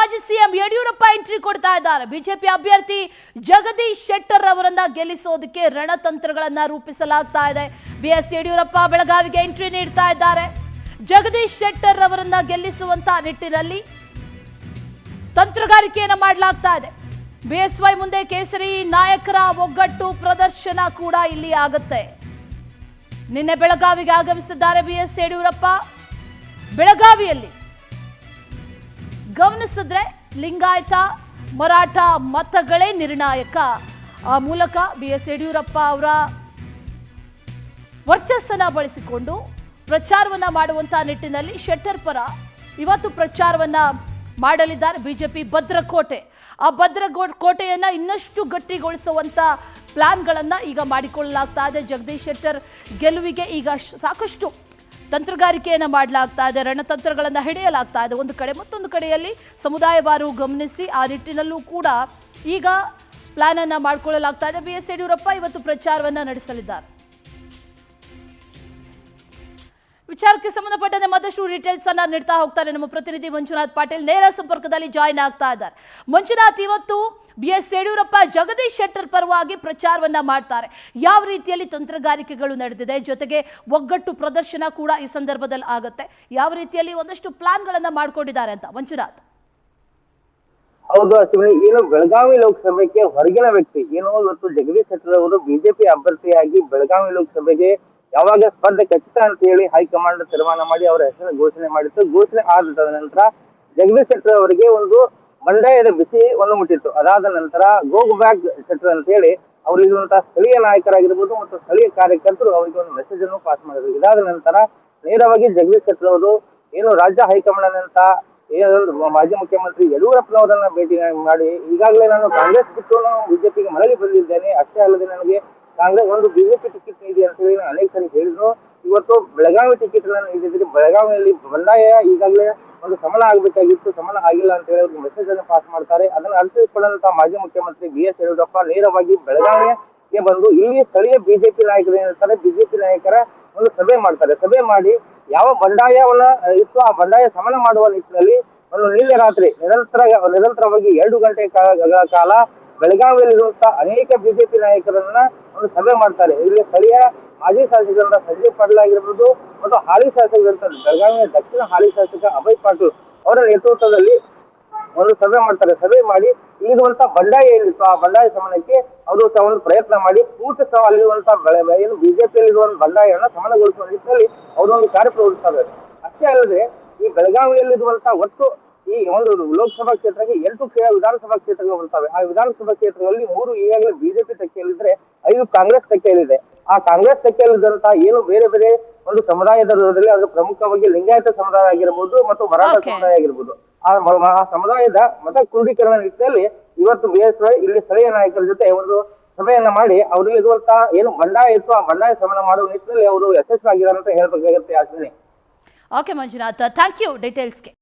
ಮಾಜಿ CM Yediyurappa entry ಕೊಡ್ತಾ ಇದ್ದಾರೆ. ಬಿಜೆಪಿ ಅಭ್ಯರ್ಥಿ ಜಗದೀಶ್ ಶೆಟ್ಟರ್ ಅವರನ್ನ ಗೆಲ್ಲಿಸೋದಕ್ಕೆ ರಣತಂತ್ರಗಳನ್ನ ರೂಪಿಸಲಾಗ್ತಾ ಇದೆ. ಬಿಎಸ್ ಯಡಿಯೂರಪ್ಪ ಬೆಳಗಾವಿಗೆ ಎಂಟ್ರಿ ನೀಡ್ತಾ ಇದ್ದಾರೆ. ಜಗದೀಶ್ ಶೆಟ್ಟರ್ ಅವರನ್ನ ಗೆಲ್ಲಿಸುವಂತ ನಿಟ್ಟಿನಲ್ಲಿ ತಂತ್ರಗಾರಿಕೆಯನ್ನು ಮಾಡಲಾಗ್ತಾ ಇದೆ. ಬಿಎಸ್ವೈ ಮುಂದೆ ಕೇಸರಿ ನಾಯಕರ ಒಗ್ಗಟ್ಟು ಪ್ರದರ್ಶನ ಕೂಡ ಇಲ್ಲಿ ಆಗುತ್ತೆ. ನಿನ್ನೆ ಬೆಳಗಾವಿಗೆ ಆಗಮಿಸಿದ್ದಾರೆ ಬಿಎಸ್ ಯಡಿಯೂರಪ್ಪ. ಬೆಳಗಾವಿಯಲ್ಲಿ ಗಮನಿಸಿದ್ರೆ ಲಿಂಗಾಯತ ಮರಾಠ ಮತಗಳೇ ನಿರ್ಣಾಯಕ. ಆ ಮೂಲಕ ಬಿಎಸ್ ಯಡಿಯೂರಪ್ಪ ಅವರ ವರ್ಚಸ್ಸನ್ನ ಬಳಸಿಕೊಂಡು ಪ್ರಚಾರವನ್ನ ಮಾಡುವಂತಹ ನಿಟ್ಟಿನಲ್ಲಿ ಶೆಟ್ಟರ್ ಪರ ಇವತ್ತು ಪ್ರಚಾರವನ್ನ ಮಾಡಲಿದ್ದಾರೆ. ಬಿಜೆಪಿ ಭದ್ರಕೋಟೆ, ಆ ಭದ್ರಕೋಟೆಯನ್ನ ಇನ್ನಷ್ಟು ಗಟ್ಟಿಗೊಳಿಸುವಂತ ಪ್ಲಾನ್ಗಳನ್ನ ಈಗ ಮಾಡಿಕೊಳ್ಳಲಾಗ್ತಾ ಇದೆ. ಜಗದೀಶ್ ಶೆಟ್ಟರ್ ಗೆಲುವಿಗೆ ಈಗ ಸಾಕಷ್ಟು ತಂತ್ರಗಾರಿಕೆಯನ್ನು ಮಾಡಲಾಗ್ತಾ ಇದೆ, ರಣತಂತ್ರಗಳನ್ನ ಹಿಡಿಯಲಾಗ್ತಾ ಇದೆ. ಒಂದು ಕಡೆ ಮತ್ತೊಂದು ಕಡೆಯಲ್ಲಿ ಸಮುದಾಯವಾರು ಗಮನಿಸಿ ಆ ನಿಟ್ಟಿನಲ್ಲೂ ಕೂಡ ಈಗ ಪ್ಲಾನ್ ಅನ್ನ ಮಾಡಿಕೊಳ್ಳಲಾಗ್ತಾ ಇದೆ. ಬಿಎಸ್ ಯಡಿಯೂರಪ್ಪ ಇವತ್ತು ಪ್ರಚಾರವನ್ನ ನಡೆಸಲಿದ್ದಾರೆ. ವಿಚಾರಕ್ಕೆ ಸಂಬಂಧಪಟ್ಟಂತೆ ಮತ್ತಷ್ಟು ಡೀಟೇಲ್ಸ್ ಅನ್ನ ನೀಡ್ತಾ ಹೋಗ್ತಾರೆ ನಮ್ಮ ಪ್ರತಿನಿಧಿ ಮಂಜುನಾಥ್ ಪಾಟೀಲ್. ನೇರ ಸಂಪರ್ಕದಲ್ಲಿ ಜಾಯಿನ್ ಆಗ್ತಾ ಇದ್ದಾರೆ. ಮಂಜುನಾಥ್, ಇವತ್ತು ಬಿಎಸ್ ಯಡಿಯೂರಪ್ಪ ಜಗದೀಶ್ ಶೆಟ್ಟರ್ ಪರವಾಗಿ ಪ್ರಚಾರವನ್ನ ಮಾಡ್ತಾರೆ. ಯಾವ ರೀತಿಯಲ್ಲಿ ತಂತ್ರಗಾರಿಕೆಗಳು ನಡೆದಿದೆ, ಜೊತೆಗೆ ಒಗ್ಗಟ್ಟು ಪ್ರದರ್ಶನ ಕೂಡ ಈ ಸಂದರ್ಭದಲ್ಲಿ ಆಗುತ್ತೆ. ಯಾವ ರೀತಿಯಲ್ಲಿ ಒಂದಷ್ಟು ಪ್ಲಾನ್ಗಳನ್ನ ಮಾಡ್ಕೊಂಡಿದ್ದಾರೆ ಅಂತ ಮಂಜುನಾಥ್? ಹೌದು ಅಶ್ವಿನಿ, ಏನು ಬೆಳಗಾವಿ ಲೋಕಸಭೆಗೆ ಹೊರಗಿನ ವ್ಯಕ್ತಿ ಏನು ಇವತ್ತು ಜಗದೀಶ್ ಶೆಟ್ಟರ್ ಅವರು ಬಿಜೆಪಿ ಅಭ್ಯರ್ಥಿಯಾಗಿ ಬೆಳಗಾವಿ ಲೋಕಸಭೆಗೆ ಯಾವಾಗ ಸ್ಪರ್ಧೆ ಖಚಿತ ಅಂತ ಹೇಳಿ ಹೈಕಮಾಂಡ್ ತೀರ್ಮಾನ ಮಾಡಿ ಅವರ ಹೆಸರನ್ನು ಘೋಷಣೆ ಮಾಡಿತ್ತು. ಘೋಷಣೆ ಆದ ನಂತರ ಜಗದೀಶ್ ಶೆಟ್ಟರ್ ಅವರಿಗೆ ಒಂದು ಬಂಡಾಯದ ಬಿಸಿ ಒಂದು ಮುಟ್ಟಿತ್ತು. ಅದಾದ ನಂತರ ಗೋ ಬ್ಯಾಕ್ ಶೆಟ್ಟರ್ ಅಂತ ಹೇಳಿ ಅವರಿರುವಂತಹ ಸ್ಥಳೀಯ ನಾಯಕರಾಗಿರ್ಬೋದು ಮತ್ತು ಸ್ಥಳೀಯ ಕಾರ್ಯಕರ್ತರು ಅವರಿಗೆ ಒಂದು ಮೆಸೇಜ್ ಅನ್ನು ಪಾಸ್ ಮಾಡಿದ್ರು. ಇದಾದ ನಂತರ ನೇರವಾಗಿ ಜಗದೀಶ್ ಶೆಟ್ಟರ್ ಅವರು ಏನು ರಾಜ್ಯ ಹೈಕಮಾಂಡ್ ಅಂತ ಮಾಜಿ ಮುಖ್ಯಮಂತ್ರಿ ಯಡಿಯೂರಪ್ಪನವರನ್ನ ಭೇಟಿ ಮಾಡಿ ಈಗಾಗಲೇ ನಾನು ಕಾಂಗ್ರೆಸ್ ಬಿಟ್ಟು ಬಿಜೆಪಿಗೆ ಮರಳಿ ಬಂದಿದ್ದೇನೆ, ಅಷ್ಟೇ ಅಲ್ಲದೆ ನನಗೆ ಕಾಂಗ್ರೆಸ್ ಒಂದು ಬಿಜೆಪಿ ಟಿಕೆಟ್ ನೀಡಿ ಅಂತ ಹೇಳಿ ಅನೇಕ ಸರಿ ಹೇಳಿದ್ರು. ಇವತ್ತು ಬೆಳಗಾವಿ ಟಿಕೆಟ್ ನೀಡಿದ್ರೆ ಬೆಳಗಾವಿಯಲ್ಲಿ ಬಂಡಾಯ ಈಗಾಗಲೇ ಒಂದು ಸಮನ ಆಗಬೇಕಾಗಿತ್ತು, ಸಮನ ಆಗಿಲ್ಲ ಅಂತ ಹೇಳಿ ಅವ್ರಿಗೆ ಮೆಸೇಜ್ ಅನ್ನು ಪಾಸ್ ಮಾಡ್ತಾರೆ. ಅದನ್ನು ಅರ್ಥೈಸಿಕೊಂಡಂತಹ ಮಾಜಿ ಮುಖ್ಯಮಂತ್ರಿ ಬಿಎಸ್ ಯಡಿಯೂರಪ್ಪ ನೇರವಾಗಿ ಬೆಳಗಾವಿಗೆ ಬಂದು ಇಲ್ಲಿ ಸ್ಥಳೀಯ ಬಿಜೆಪಿ ನಾಯಕರು ಏನಿರ್ತಾರೆ, ಬಿಜೆಪಿ ನಾಯಕರ ಒಂದು ಸಭೆ ಮಾಡ್ತಾರೆ. ಸಭೆ ಮಾಡಿ ಯಾವ ಬಂಡಾಯವನ್ನ ಇತ್ತು ಆ ಬಂಡಾಯ ಸಮನ ಮಾಡುವ ನಿಟ್ಟಿನಲ್ಲಿ ಒಂದು ನಿನ್ನೆ ರಾತ್ರಿ ನಿರಂತರವಾಗಿ 2 ಗಂಟೆಗಳ ಕಾಲ ಬೆಳಗಾವಿಯಲ್ಲಿರುವಂತಹ ಅನೇಕ ಬಿಜೆಪಿ ನಾಯಕರನ್ನ ಒಂದು ಸಭೆ ಮಾಡ್ತಾರೆ. ಇಲ್ಲಿ ಸ್ಥಳೀಯ ಮಾಜಿ ಶಾಸಕರಾದ ಸಂಜಯ್ ಪಾಟೀಲ್ ಆಗಿರ್ಬೋದು ಮತ್ತು ಹಾಲಿ ಶಾಸಕರಂತ ಬೆಳಗಾವಿಯ ದಕ್ಷಿಣ ಹಾಲಿ ಶಾಸಕ ಅಭಯ್ ಪಾಟೀಲ್ ಅವರ ನೇತೃತ್ವದಲ್ಲಿ ಒಂದು ಸಭೆ ಮಾಡ್ತಾರೆ. ಸಭೆ ಮಾಡಿ ಇಲ್ಲಿರುವಂತಹ ಬಂಡಾಯ ಏನಿತ್ತು ಆ ಬಂಡಾಯ ಸಮನಕ್ಕೆ ಅವರು ಒಂದು ಪ್ರಯತ್ನ ಮಾಡಿ ಪೂರ್ತಿ ಅಲ್ಲಿರುವಂತಹ ಏನು ಬಿಜೆಪಿಯಲ್ಲಿರುವಂತಹ ಬಂಡಾಯವನ್ನು ಸಮನಗೊಳಿಸುವ ನಿಟ್ಟಿನಲ್ಲಿ ಅವರು ಒಂದು ಕಾರ್ಯಪ್ರವಹಿಸ್ತಾರೆ. ಅಷ್ಟೇ ಅಲ್ಲದೆ ಈ ಬೆಳಗಾವಿಯಲ್ಲಿರುವಂತಹ ಒಟ್ಟು ಈ ಒಂದು ಲೋಕಸಭಾ ಕ್ಷೇತ್ರಕ್ಕೆ 8 ವಿಧಾನಸಭಾ ಕ್ಷೇತ್ರಗಳು ಬರ್ತವೆ. ಆ ವಿಧಾನಸಭಾ ಕ್ಷೇತ್ರಗಳಲ್ಲಿ 3 ಈಗಾಗಲೇ ಬಿಜೆಪಿ ತೆಕ್ಕೆಯಲ್ಲಿದ್ರೆ 5 ಕಾಂಗ್ರೆಸ್ ತೆಕ್ಕೆಯಲ್ಲಿದೆ. ಆ ಕಾಂಗ್ರೆಸ್ ತೆಕ್ಕೆಯಲ್ಲಿದ್ದಂತಹ ಏನು ಬೇರೆ ಬೇರೆ ಒಂದು ಸಮುದಾಯದಲ್ಲಿ ಅದು ಪ್ರಮುಖವಾಗಿ ಲಿಂಗಾಯತ ಸಮುದಾಯ ಆಗಿರ್ಬೋದು ಮತ್ತು ಮರಾಠ ಸಮುದಾಯ ಆಗಿರ್ಬೋದು, ಆ ಸಮುದಾಯದ ಮತ ಕ್ರೋಢೀಕರಣ ನಿಟ್ಟಿನಲ್ಲಿ ಇವತ್ತು ಬಿಎಸ್ವೈ ಇಲ್ಲಿ ಸ್ಥಳೀಯ ನಾಯಕರ ಜೊತೆ ಒಂದು ಸಭೆಯನ್ನ ಮಾಡಿ ಅವರಲ್ಲಿ ಇರುವಂತಹ ಏನು ಬಂಡಾಯ ಇತ್ತು ಆ ಬಂಡಾಯ ಸಮನ ಮಾಡುವ ನಿಟ್ಟಿನಲ್ಲಿ ಅವರು ಯಶಸ್ವಿಯಾಗಿದ್ದಾರೆ ಅಂತ ಹೇಳ್ಬೇಕಾಗುತ್ತೆ. Okay Manjunath, thank you ಡೀಟೇಲ್ಸ್ಗೆ.